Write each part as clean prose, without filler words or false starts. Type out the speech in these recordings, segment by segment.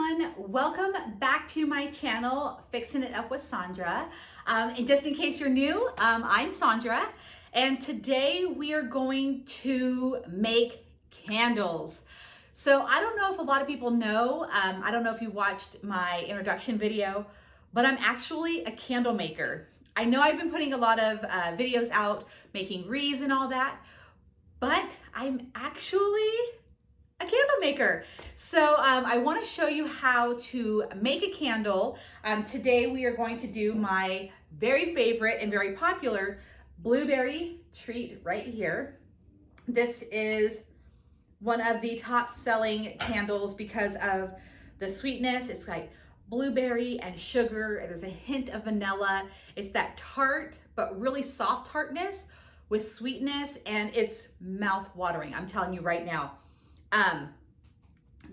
everyone, welcome back to my channel, Fixing It Up with Sandra. And just in case you're new, I'm Sandra, and today we are going to make candles. So I don't know if a lot of people know, I don't know if you watched my introduction video, but I'm actually a candle maker. I know I've been putting a lot of videos out making wreaths and all that, but I'm actually a candle maker. So I want to show you how to make a candle. Today we are going to do my very favorite and very popular blueberry treat right here. This is one of the top selling candles because of the sweetness. It's like blueberry and sugar. There's a hint of vanilla. It's that tart, but really soft tartness with sweetness, and it's mouth watering. I'm telling you right now.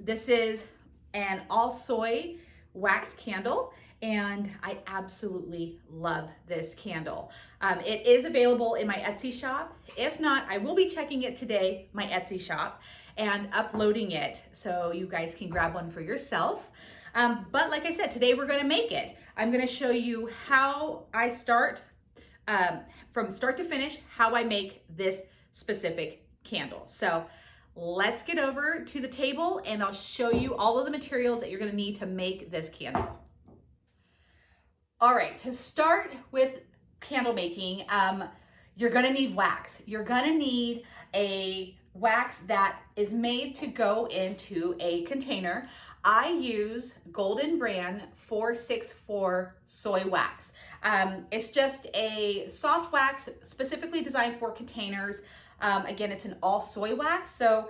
This is an all soy wax candle, and I absolutely love this candle. It is available in my Etsy shop. If not, I will be checking it today, my Etsy shop, and uploading it so you guys can grab one for yourself. But like I said, today we're gonna make it. I'm gonna show you how I start, from start to finish, how I make this specific candle. So let's get over to the table and I'll show you all of the materials that you're gonna need to make this candle. All right, to start with candle making, you're gonna need wax. You're gonna need a wax that is made to go into a container. I use Golden Brand 464 soy wax. It's just a soft wax specifically designed for containers. Again, it's an all soy wax, so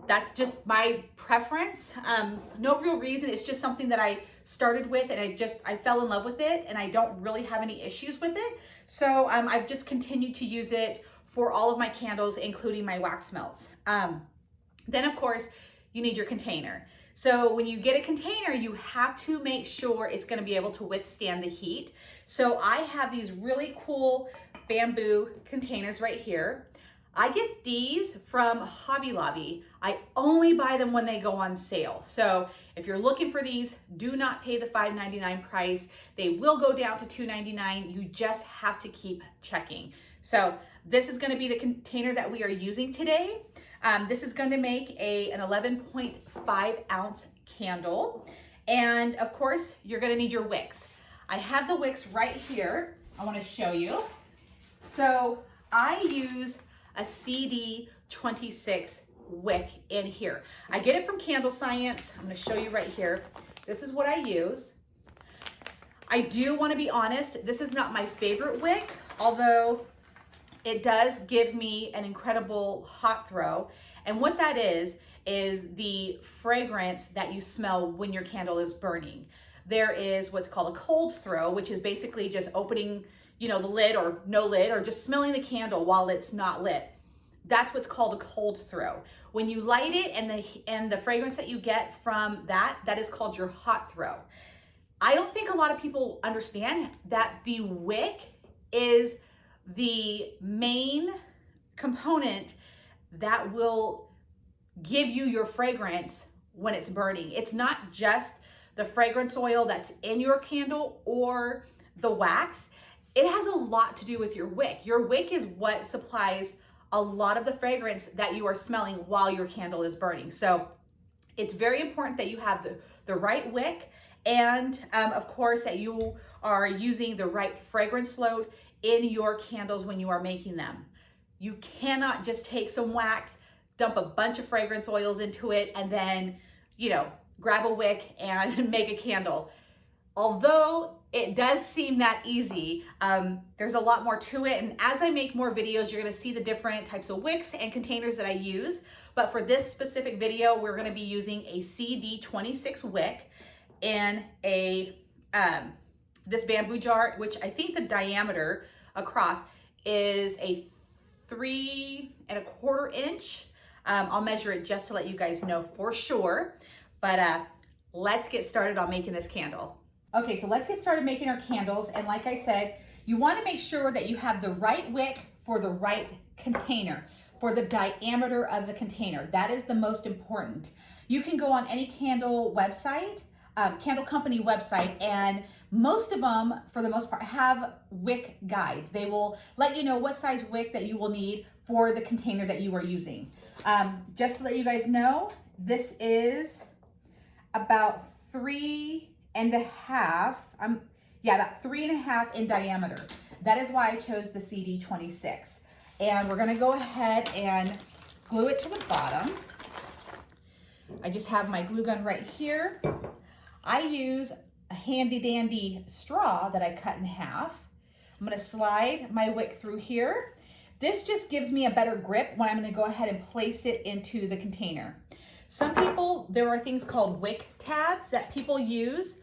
that's just my preference. No real reason, it's just something that I started with and I fell in love with it and I don't really have any issues with it. So I've just continued to use it for all of my candles, including my wax melts. Then of course, you need your container. So when you get a container, you have to make sure it's gonna be able to withstand the heat. So I have these really cool bamboo containers right here. I get these from Hobby Lobby. I only buy them when they go on sale. So if you're looking for these, do not pay the $5.99 price. They will go down to $2.99. You just have to keep checking. So this is gonna be the container that we are using today. This is gonna make an 11.5 ounce candle. And of course, you're gonna need your wicks. I have the wicks right here. I wanna show you. So I use a CD26 wick in here. I get it from Candle Science. I'm gonna show you right here. This is what I use. I do wanna be honest, this is not my favorite wick, although it does give me an incredible hot throw. And what that is the fragrance that you smell when your candle is burning. There is what's called a cold throw, which is basically just opening, the lid or no lid, or just smelling the candle while it's not lit. That's what's called a cold throw. When you light it and the fragrance that you get from that is called your hot throw. I don't think a lot of people understand that the wick is the main component that will give you your fragrance when it's burning. It's not just the fragrance oil that's in your candle or the wax. It has a lot to do with your wick. Your wick is what supplies a lot of the fragrance that you are smelling while your candle is burning. So it's very important that you have the right wick, and of course that you are using the right fragrance load in your candles when you are making them. You cannot just take some wax, dump a bunch of fragrance oils into it, and then, grab a wick and make a candle. Although it does seem that easy, there's a lot more to it. And as I make more videos, you're gonna see the different types of wicks and containers that I use. But for this specific video, we're gonna be using a CD26 wick in this bamboo jar, which I think the diameter across is a 3¼ inch. I'll measure it just to let you guys know for sure. But let's get started on making this candle. Okay, so let's get started making our candles. And like I said, you wanna make sure that you have the right wick for the right container, for the diameter of the container. That is the most important. You can go on any candle website, candle company website, and most of them, for the most part, have wick guides. They will let you know what size wick that you will need for the container that you are using. Just to let you guys know, this is about 3.5, about 3.5 in diameter. That is why I chose the CD26. And we're gonna go ahead and glue it to the bottom. I just have my glue gun right here. I use a handy dandy straw that I cut in half. I'm gonna slide my wick through here. This just gives me a better grip when I'm gonna go ahead and place it into the container. Some people, there are things called wick tabs that people use.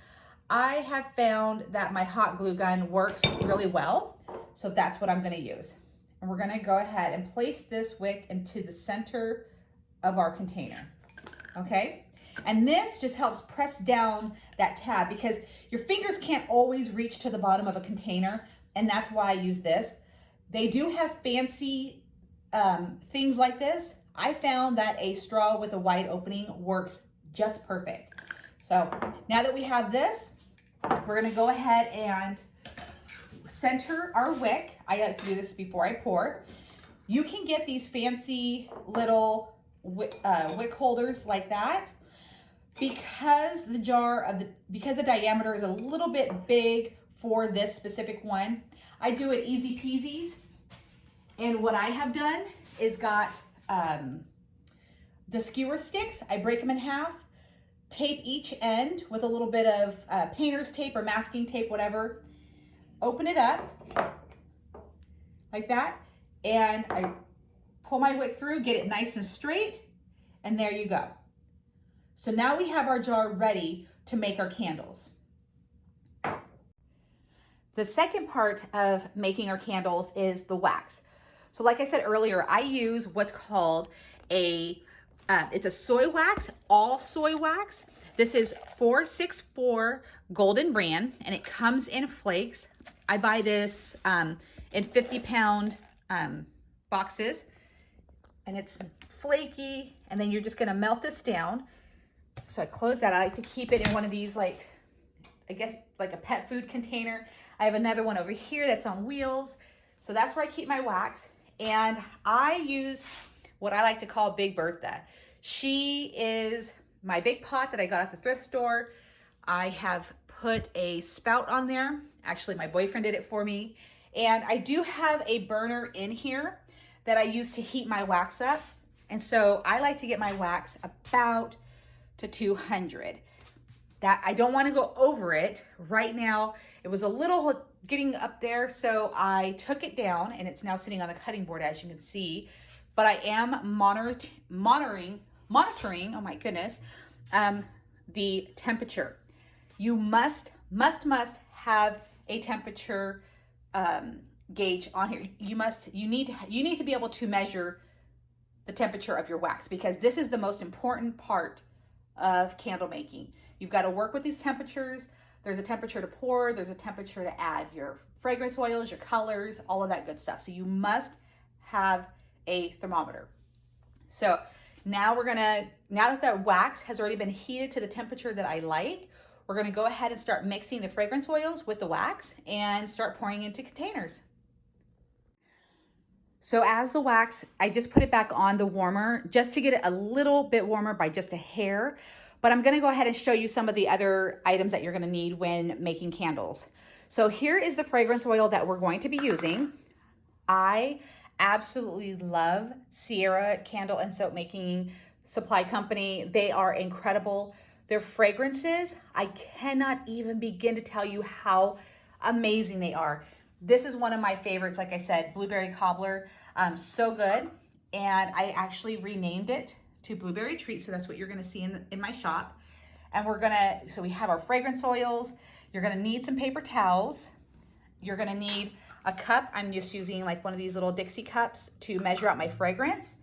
I have found that my hot glue gun works really well, so that's what I'm gonna use. And we're gonna go ahead and place this wick into the center of our container, okay? And this just helps press down that tab because your fingers can't always reach to the bottom of a container, and that's why I use this. They do have fancy things like this. I found that a straw with a wide opening works just perfect. So now that we have this, we're gonna go ahead and center our wick. I like to do this before I pour. You can get these fancy little wick holders like that. Because the diameter is a little bit big for this specific one, I do it easy peasies. And what I have done is got the skewer sticks. I break them in half, tape each end with a little bit of painter's tape or masking tape, whatever. Open it up like that, and I pull my wick through, get it nice and straight, and there you go. So now we have our jar ready to make our candles. The second part of making our candles is the wax. So like I said earlier, I use what's called it's a soy wax, all soy wax. This is 464 Golden Brand, and it comes in flakes. I buy this in 50-pound boxes, and it's flaky, and then you're just gonna melt this down. So I close that. I like to keep it in one of these, like, I guess like a pet food container. I have another one over here that's on wheels. So that's where I keep my wax. And I use what I like to call Big Bertha. She is my big pot that I got at the thrift store. I have put a spout on there. Actually, my boyfriend did it for me. And I do have a burner in here that I use to heat my wax up. And so I like to get my wax about to 200. That I don't want to go over it. Right now, it was a little getting up there, so I took it down, and it's now sitting on the cutting board, as you can see. But I am monitoring, oh my goodness, the temperature. You must have a temperature gauge on here. You need to be able to measure the temperature of your wax, because this is the most important part of candle making. You've got to work with these temperatures. There's a temperature to pour, there's a temperature to add your fragrance oils, your colors, all of that good stuff. So you must have a thermometer. So now now that that wax has already been heated to the temperature that I like, we're gonna go ahead and start mixing the fragrance oils with the wax and start pouring into containers. So as the wax, I just put it back on the warmer just to get it a little bit warmer by just a hair. But I'm gonna go ahead and show you some of the other items that you're gonna need when making candles. So here is the fragrance oil that we're going to be using. I absolutely love Sierra Candle and Soap Making Supply Company. They are incredible. Their fragrances, I cannot even begin to tell you how amazing they are. This is one of my favorites, like I said, Blueberry Cobbler, so good. And I actually renamed it to Blueberry Treat, so that's what you're gonna see in my shop. And so we have our fragrance oils. You're gonna need some paper towels. You're gonna need a cup. I'm just using like one of these little Dixie cups to measure out my fragrance.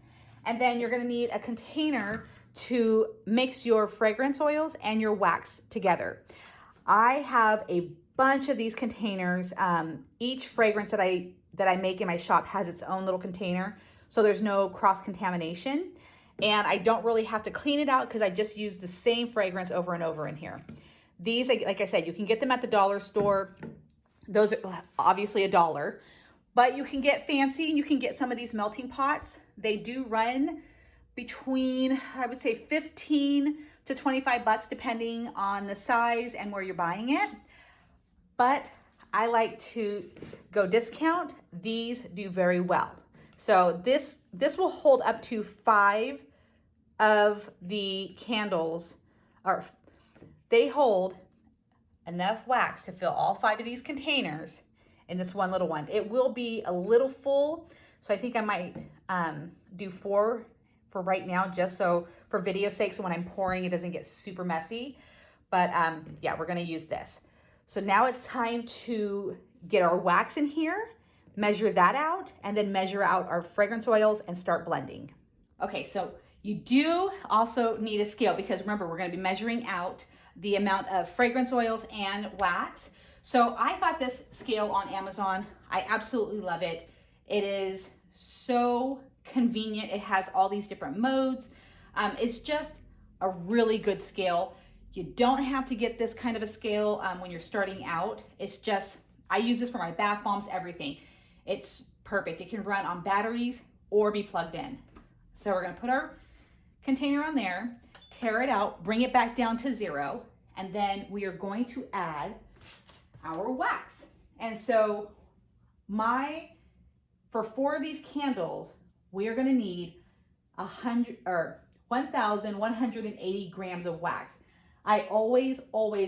And then you're gonna need a container to mix your fragrance oils and your wax together. I have a bunch of these containers. Each fragrance that I make in my shop has its own little container, so there's no cross-contamination. and I don't really have to clean it out because I just use the same fragrance over and over in here. These, like I said, you can get them at the dollar store. Those are obviously $1, but you can get fancy. You can get some of these melting pots. They do run between, I would say, 15 to 25 bucks, depending on the size and where you're buying it. But I like to go discount. These do very well. So this will hold up to 5 of the candles, or they hold enough wax to fill all 5 of these containers in this one little one. It will be a little full, so I think I might do 4 for right now, just so for video sake, so when I'm pouring it doesn't get super messy. But yeah, we're gonna use this. So now it's time to get our wax in here, measure that out, and then measure out our fragrance oils and start blending. Okay, so you do also need a scale, because remember, we're gonna be measuring out the amount of fragrance oils and wax. So I got this scale on Amazon. I absolutely love it. It is so convenient. It has all these different modes. It's just a really good scale. You don't have to get this kind of a scale when you're starting out. It's just, I use this for my bath bombs, everything. It's perfect. It can run on batteries or be plugged in. So we're gonna put our container on there, tear it out, bring it back down to 0, and then we are going to add our wax. And so for 4 of these candles, we are gonna need 1,180 grams of wax. I always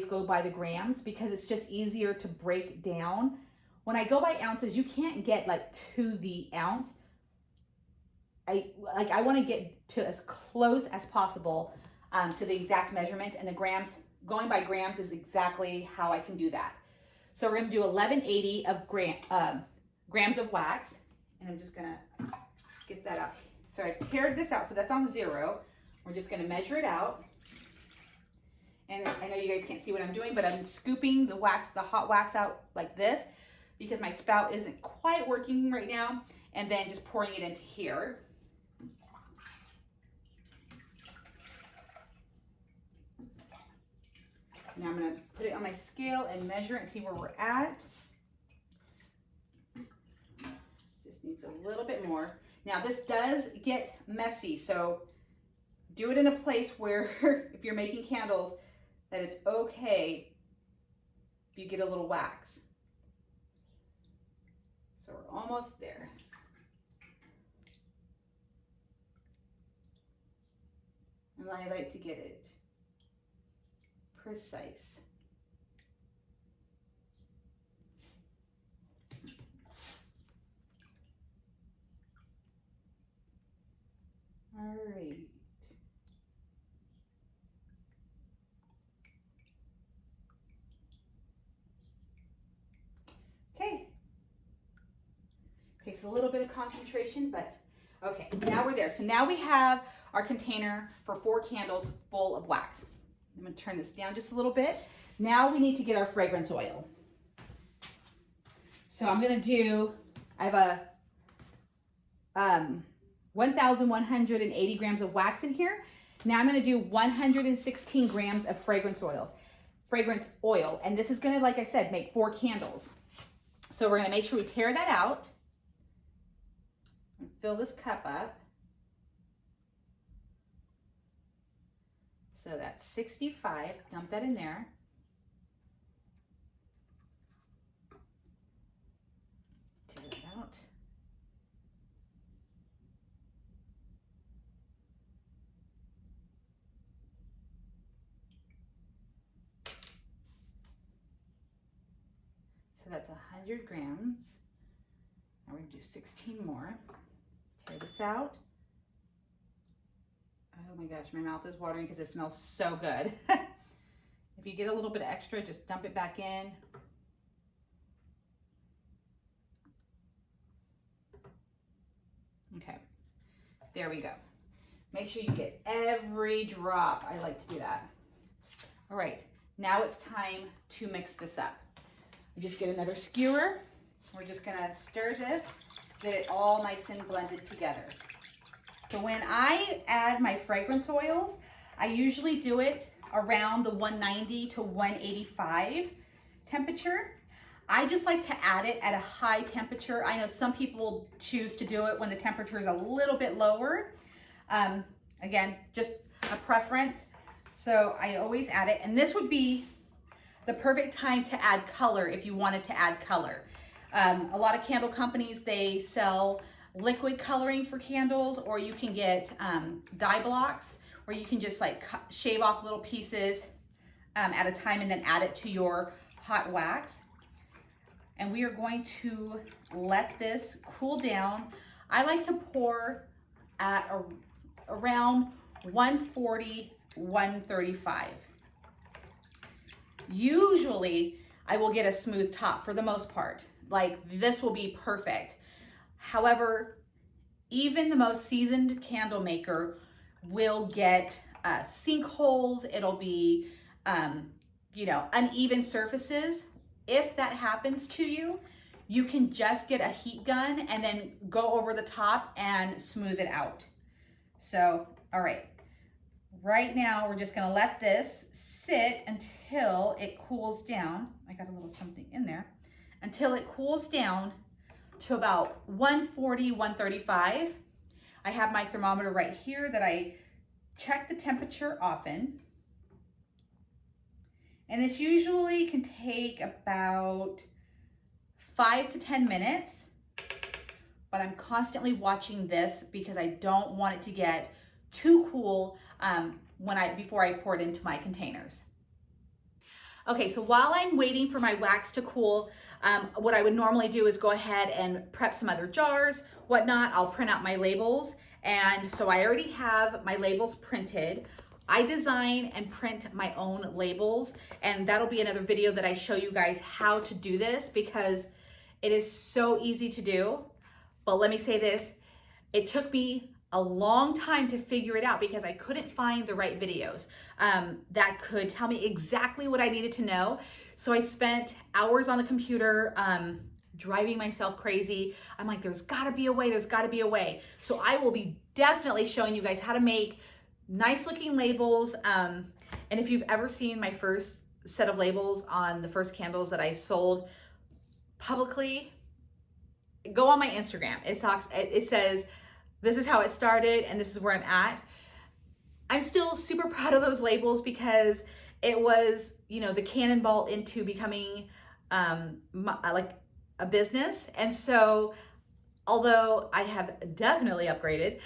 go by the grams because it's just easier to break down. When I go by ounces, you can't get like to the ounce. I want to get to as close as possible to the exact measurement, and the grams, going by grams is exactly how I can do that. So we're going to do 1180 of grams of wax, and I'm just going to get that out. So I paired this out, so that's on 0. We're just going to measure it out. And I know you guys can't see what I'm doing, but I'm scooping the wax, the hot wax out like this, because my spout isn't quite working right now, and then just pouring it into here. Now I'm going to put it on my scale and measure it and see where we're at. Just needs a little bit more. Now this does get messy, so do it in a place where if you're making candles, that it's okay if you get a little wax. So we're almost there. And I like to get it precise. All right. Okay. Takes a little bit of concentration, but okay, now we're there. So now we have our container for 4 candles full of wax. I'm gonna turn this down just a little bit. Now we need to get our fragrance oil. So I'm gonna do, I have a 1,180 grams of wax in here. Now I'm gonna do 116 grams of fragrance oil. And this is gonna, like I said, make 4 candles. So we're gonna make sure we tear that out and fill this cup up. So that's 65, dump that in there. Tear it out. So that's 100 grams. Now we're gonna do 16 more. Tear this out. Oh my gosh, my mouth is watering because it smells so good. If you get a little bit extra, just dump it back in. Okay, there we go. Make sure you get every drop. I like to do that. All right, now it's time to mix this up. You just get another skewer. We're just gonna stir this, get it all nice and blended together. So when I add my fragrance oils, I usually do it around the 190 to 185 temperature. I just like to add it at a high temperature. I know some people choose to do it when the temperature is a little bit lower. Again, just a preference. So I always add it, and this would be the perfect time to add color if you wanted to add color. A lot of candle companies, they sell liquid coloring for candles, or you can get dye blocks where you can just like shave off little pieces at a time and then add it to your hot wax. And we are going to let this cool down. I like to pour at around 140, 135. Usually I will get a smooth top for the most part. Like this will be perfect. However, even the most seasoned candle maker will get sinkholes. It'll be, uneven surfaces. If that happens to you, you can just get a heat gun and then go over the top and smooth it out. So, all right. Right now, we're just gonna let this sit until it cools down. I got a little something in there. Until it cools down to about 140, 135. I have my thermometer right here that I check the temperature often. And this usually can take about 5 to 10 minutes, but I'm constantly watching this because I don't want it to get too cool before I pour it into my containers. Okay, so while I'm waiting for my wax to cool, what I would normally do is go ahead and prep some other jars, whatnot. I'll print out my labels. And so I already have my labels printed. I design and print my own labels, and that'll be another video that I show you guys how to do this because it is so easy to do. But let me say this, it took me a long time to figure it out because I couldn't find the right videos that could tell me exactly what I needed to know. So I spent hours on the computer driving myself crazy. I'm like, there's gotta be a way, there's gotta be a way. So I will be definitely showing you guys how to make nice looking labels. And if you've ever seen my first set of labels on the first candles that I sold publicly, go on my Instagram. It says, this is how it started and this is where I'm at. I'm still super proud of those labels because it was, the cannonball into becoming like a business. And so although I have definitely upgraded,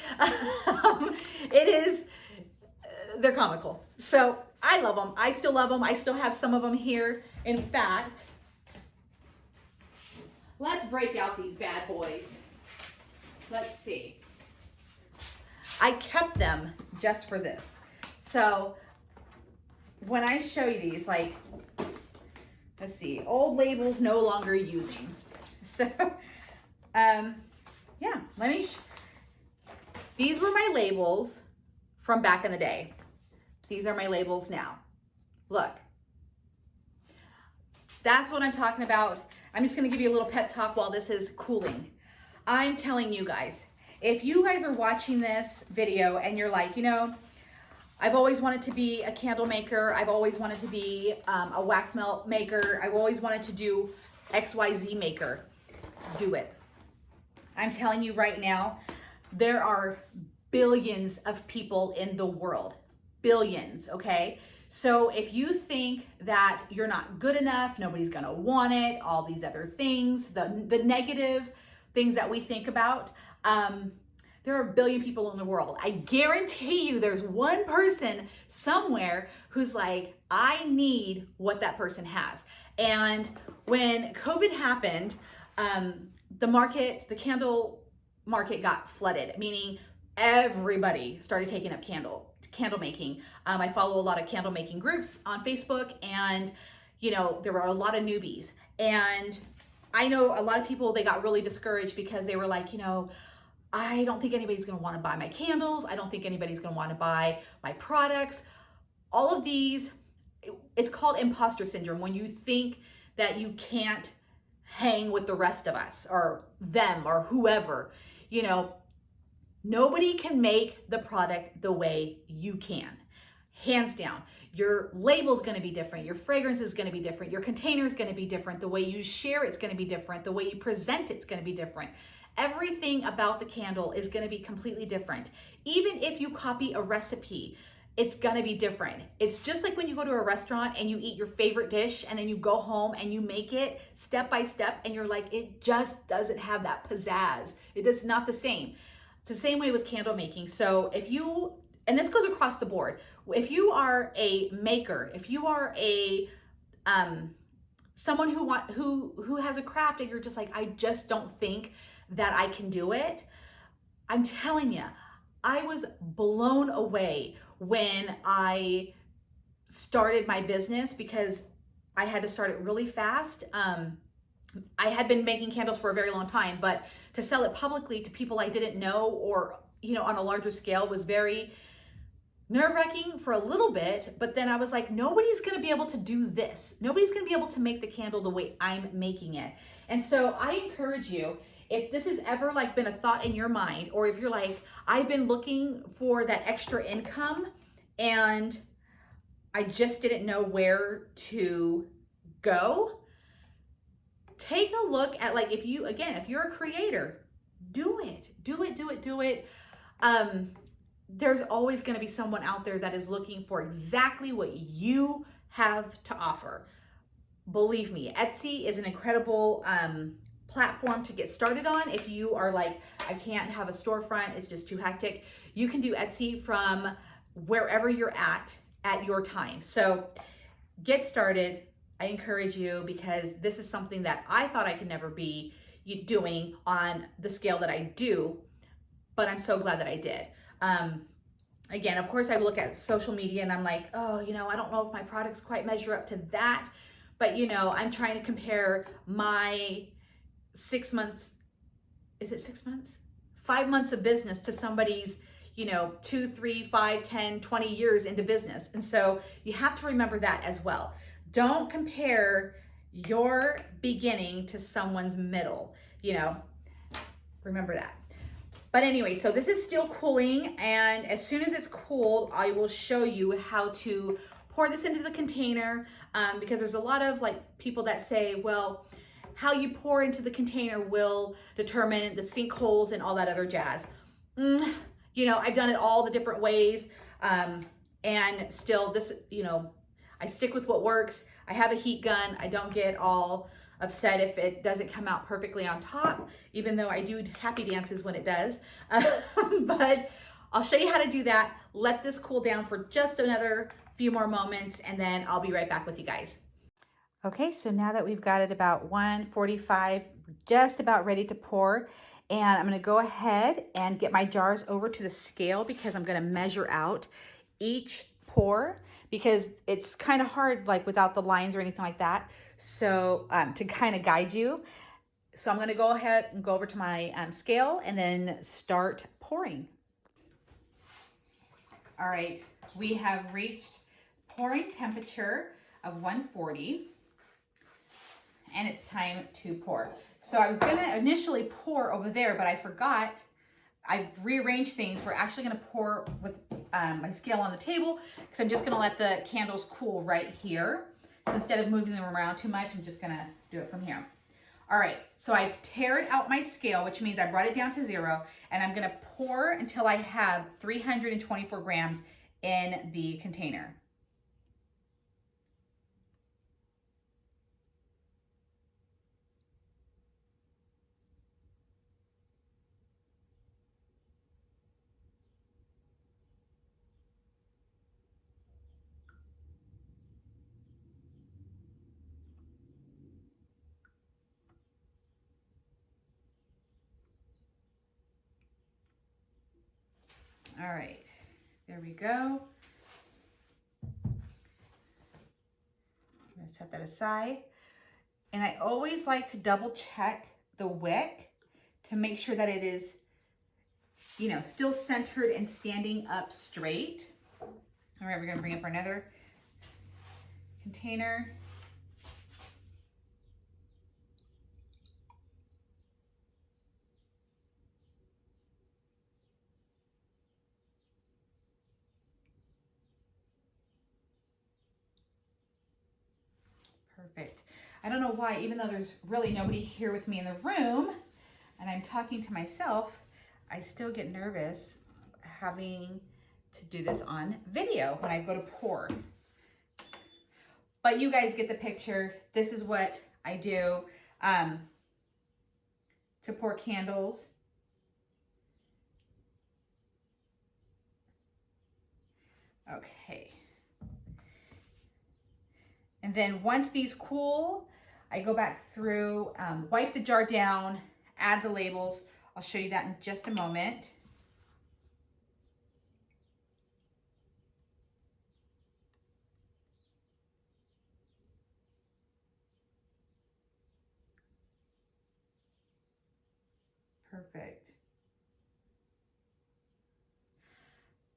they're comical. So I love them. I still love them. I still have some of them here. In fact, let's break out these bad boys. Let's see. I kept them just for this. So when I show you these, like, let's see, old labels no longer using. So, yeah, these were my labels from back in the day. These are my labels now. Look, that's what I'm talking about. I'm just gonna give you a little pep talk while this is cooling. I'm telling you guys, if you guys are watching this video and you're like, I've always wanted to be a candle maker, I've always wanted to be a wax melt maker, I've always wanted to do XYZ maker, do it. I'm telling you right now, there are billions of people in the world. Billions, okay? So if you think that you're not good enough, nobody's gonna want it, all these other things, the negative things that we think about, there are a billion people in the world. I guarantee you there's one person somewhere who's like, I need what that person has. And when COVID happened, the candle market got flooded, meaning everybody started taking up candle making. I follow a lot of candle making groups on Facebook, and there were a lot of newbies. And I know a lot of people, they got really discouraged because they were like, I don't think anybody's gonna wanna buy my candles. I don't think anybody's gonna wanna buy my products. All of these, it's called imposter syndrome, when you think that you can't hang with the rest of us or them or whoever. Nobody can make the product the way you can. Hands down. Your label is going to be different. Your fragrance is going to be different. Your container is going to be different. The way you share it's going to be different. The way you present it's going to be different. Everything about the candle is going to be completely different. Even if you copy a recipe, it's going to be different. It's just like when you go to a restaurant and you eat your favorite dish and then you go home and you make it step by step and you're like, it just doesn't have that pizzazz. It is not the same. It's the same way with candle making. So if you, and this goes across the board, if you are a maker, if you are a someone who has a craft and you're just like, I just don't think that I can do it, I'm telling you, I was blown away when I started my business because I had to start it really fast. I had been making candles for a very long time, but to sell it publicly to people I didn't know or, you know, on a larger scale was very nerve-wracking for a little bit. But then I was like, nobody's going to be able to do this. Nobody's going to be able to make the candle the way I'm making it. And so I encourage you, if this has ever like been a thought in your mind, or if you're like, I've been looking for that extra income and I just didn't know where to go, take a look at, like, if you, again, if you're a creator, do it. There's always going to be someone out there that is looking for exactly what you have to offer. Believe me, Etsy is an incredible platform to get started on. If you are like, I can't have a storefront, it's just too hectic, you can do Etsy from wherever you're at your time. So get started. I encourage you, because this is something that I thought I could never be doing on the scale that I do, but I'm so glad that I did. Again, of course, I look at social media and I'm like, oh, you know, I don't know if my products quite measure up to that, but you know, I'm trying to compare my 6 months, is it 6 months? 5 months of business to somebody's, you know, 2, 3, 5, 10, 20 years into business. And so you have to remember that as well. Don't compare your beginning to someone's middle, you know, remember that. But anyway, so this is still cooling, and as soon as it's cooled, I will show you how to pour this into the container, because there's a lot of like people that say, well, how you pour into the container will determine the sink holes and all that other jazz. You know, I've done it all the different ways, and still this, you know, I stick with what works. I have a heat gun. I don't get all upset if it doesn't come out perfectly on top, even though I do happy dances when it does. But I'll show you how to do that. Let this cool down for just another few more moments, and then I'll be right back with you guys. Okay, so now that we've got it about 145, just about ready to pour, and I'm gonna go ahead and get my jars over to the scale, because I'm gonna measure out each pour, because it's kind of hard like without the lines or anything like that. So to kind of guide you. So I'm gonna go ahead and go over to my scale and then start pouring. All right, we have reached pouring temperature of 140, and it's time to pour. So I was gonna initially pour over there, but I forgot. I've rearranged things. We're actually gonna pour with my scale on the table, because I'm just gonna let the candles cool right here. So instead of moving them around too much, I'm just gonna do it from here. All right, so I've tared out my scale, which means I brought it down to 0, and I'm gonna pour until I have 324 grams in the container. All right, there we go. I'm gonna set that aside. And I always like to double check the wick to make sure that it is, you know, still centered and standing up straight. All right, we're gonna bring up another container. Perfect. I don't know why, even though there's really nobody here with me in the room and I'm talking to myself, I still get nervous having to do this on video when I go to pour. But you guys get the picture. This is what I do to pour candles. Okay. And then once these cool, I go back through, wipe the jar down, add the labels. I'll show you that in just a moment. Perfect.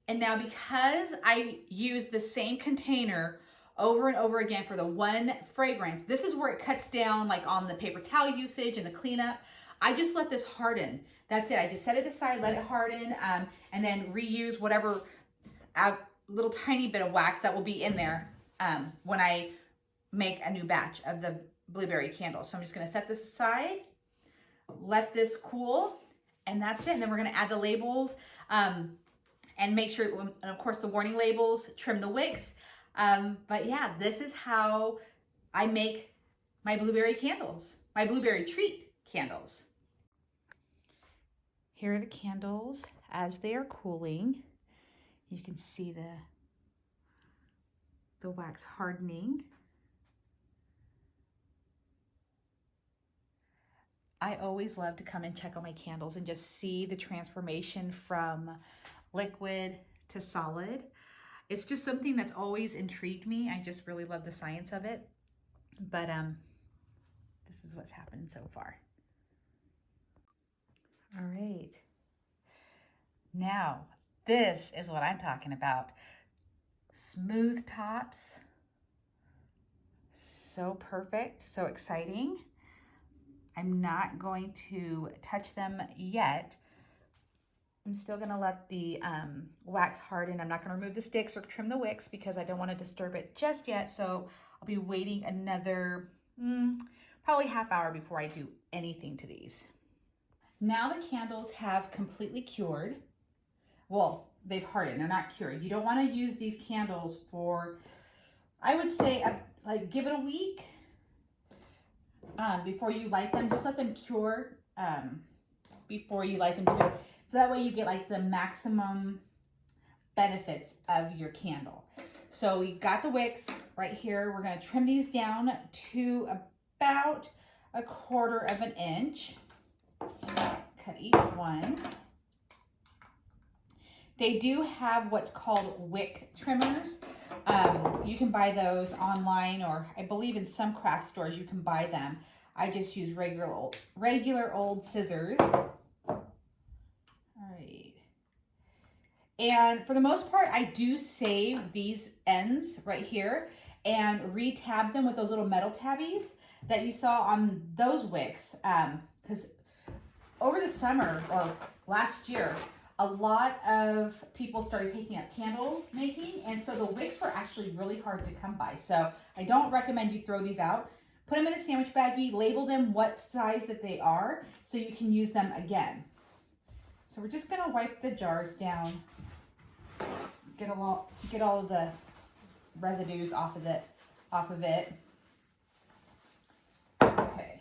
And now because I use the same container over and over again for the one fragrance, this is where it cuts down like on the paper towel usage and the cleanup. I just let this harden. That's it. I just set it aside, let it harden, and then reuse whatever little tiny bit of wax that will be in there when I make a new batch of the blueberry candles. So I'm just gonna set this aside, let this cool, and that's it. And then we're gonna add the labels and make sure, and of course the warning labels, trim the wicks. But yeah, this is how I make my blueberry candles, my blueberry treat candles. Here are the candles as they are cooling. You can see the wax hardening. I always love to come and check on my candles and just see the transformation from liquid to solid. It's just something that's always intrigued me. I just really love the science of it. But this is what's happened so far. All right. Now, this is what I'm talking about. Smooth tops. So perfect, so exciting. I'm not going to touch them yet. I'm still gonna let the wax harden. I'm not gonna remove the sticks or trim the wicks because I don't wanna disturb it just yet. So I'll be waiting another, probably half hour before I do anything to these. Now the candles have completely cured. Well, they've hardened, they're not cured. You don't wanna use these candles for, I would say, like give it a week before you light them. Just let them cure before you light them too. So that way you get like the maximum benefits of your candle. So we got the wicks right here. We're gonna trim these down to about 1/4 of an inch. Cut each one. They do have what's called wick trimmers. You can buy those online, or I believe in some craft stores you can buy them. I just use regular old scissors. All right. And for the most part, I do save these ends right here and re-tab them with those little metal tabbies that you saw on those wicks. Because over the summer or last year, a lot of people started taking up candle making, and so the wicks were actually really hard to come by. So I don't recommend you throw these out. Put them in a sandwich baggie, label them what size that they are so you can use them again. So we're just gonna wipe the jars down, get all of the residues off of it. Okay.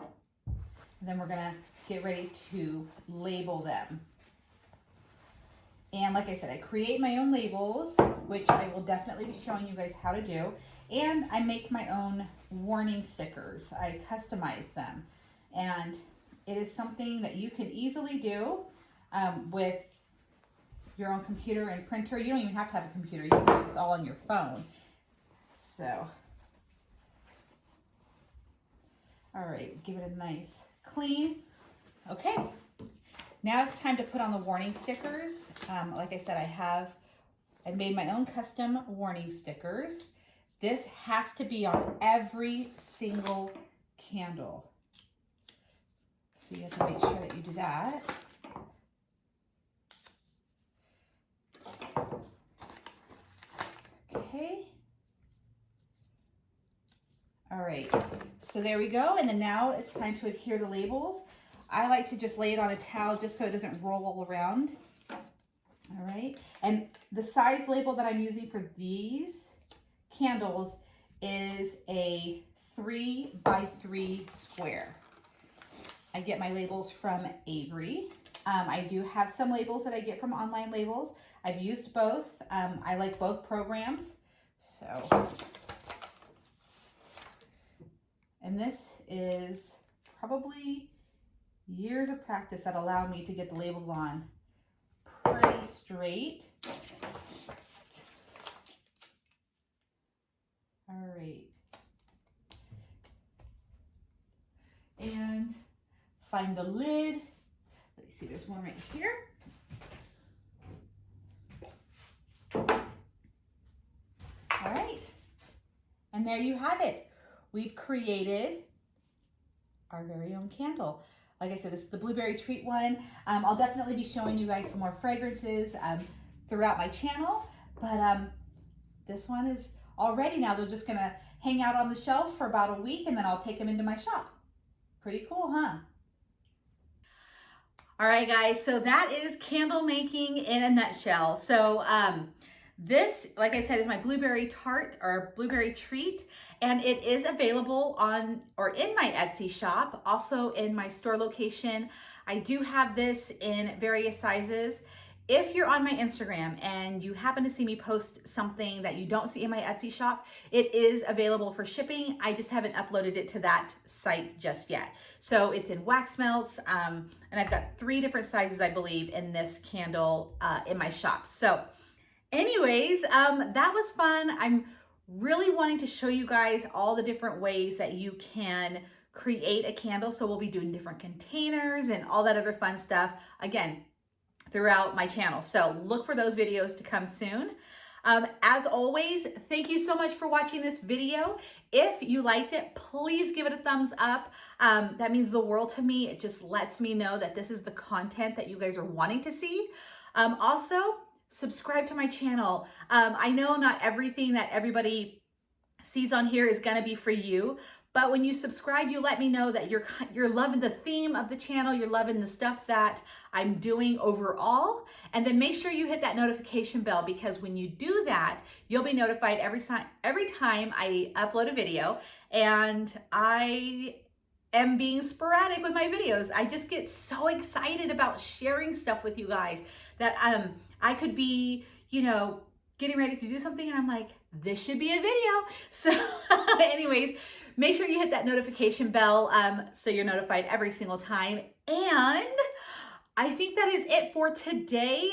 And then we're gonna get ready to label them. And like I said, I create my own labels, which I will definitely be showing you guys how to do. And I make my own warning stickers. I customize them. And it is something that you can easily do with your own computer and printer. You don't even have to have a computer. You can do this all on your phone. So, all right, give it a nice clean. Okay. Now it's time to put on the warning stickers. Like I said, I made my own custom warning stickers. This has to be on every single candle. So you have to make sure that you do that. Okay. All right, so there we go. And then now it's time to adhere the labels. I like to just lay it on a towel just so it doesn't roll all around. All right, and the size label that I'm using for these candles is a 3 by 3 square. I get my labels from Avery. I do have some labels that I get from Online Labels. I've used both. I like both programs. So, and this is probably years of practice that allow me to get the labels on pretty straight. All right. And find the lid. Let me see, there's one right here. All right. And there you have it. We've created our very own candle. Like I said, this is the blueberry treat one. I'll definitely be showing you guys some more fragrances throughout my channel, but this one is all ready now. They're just gonna hang out on the shelf for about a week and then I'll take them into my shop. Pretty cool, huh? All right, guys, so that is candle making in a nutshell. So this, like I said, is my blueberry tart or blueberry treat, and it is available on or in my Etsy shop, also in my store location. I do have this in various sizes. If you're on my Instagram and you happen to see me post something that you don't see in my Etsy shop, it is available for shipping. I just haven't uploaded it to that site just yet. So it's in wax melts, and I've got 3 different sizes, I believe, in this candle in my shop. So anyways, that was fun. I'm really wanting to show you guys all the different ways that you can create a candle. So we'll be doing different containers and all that other fun stuff. Again, throughout my channel. So look for those videos to come soon. As always, thank you so much for watching this video. If you liked it, please give it a thumbs up. That means the world to me. It just lets me know that this is the content that you guys are wanting to see. Also, subscribe to my channel. I know not everything that everybody sees on here is gonna be for you, but when you subscribe, you let me know that you're loving the theme of the channel, you're loving the stuff that I'm doing overall, and then make sure you hit that notification bell, because when you do that, you'll be notified every time I upload a video. And I am being sporadic with my videos. I just get so excited about sharing stuff with you guys that I could be, you know, getting ready to do something and I'm like, this should be a video. So anyways, make sure you hit that notification bell so you're notified every single time. And I think that is it for today.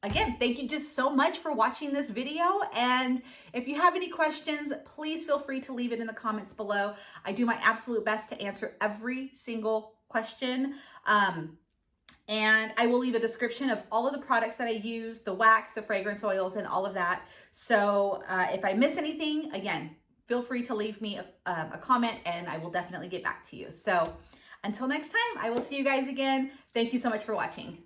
Again, thank you just so much for watching this video. And if you have any questions, please feel free to leave it in the comments below. I do my absolute best to answer every single question. And I will leave a description of all of the products that I use, the wax, the fragrance oils, and all of that. So if I miss anything, again, feel free to leave me a comment and I will definitely get back to you. So until next time, I will see you guys again. Thank you so much for watching.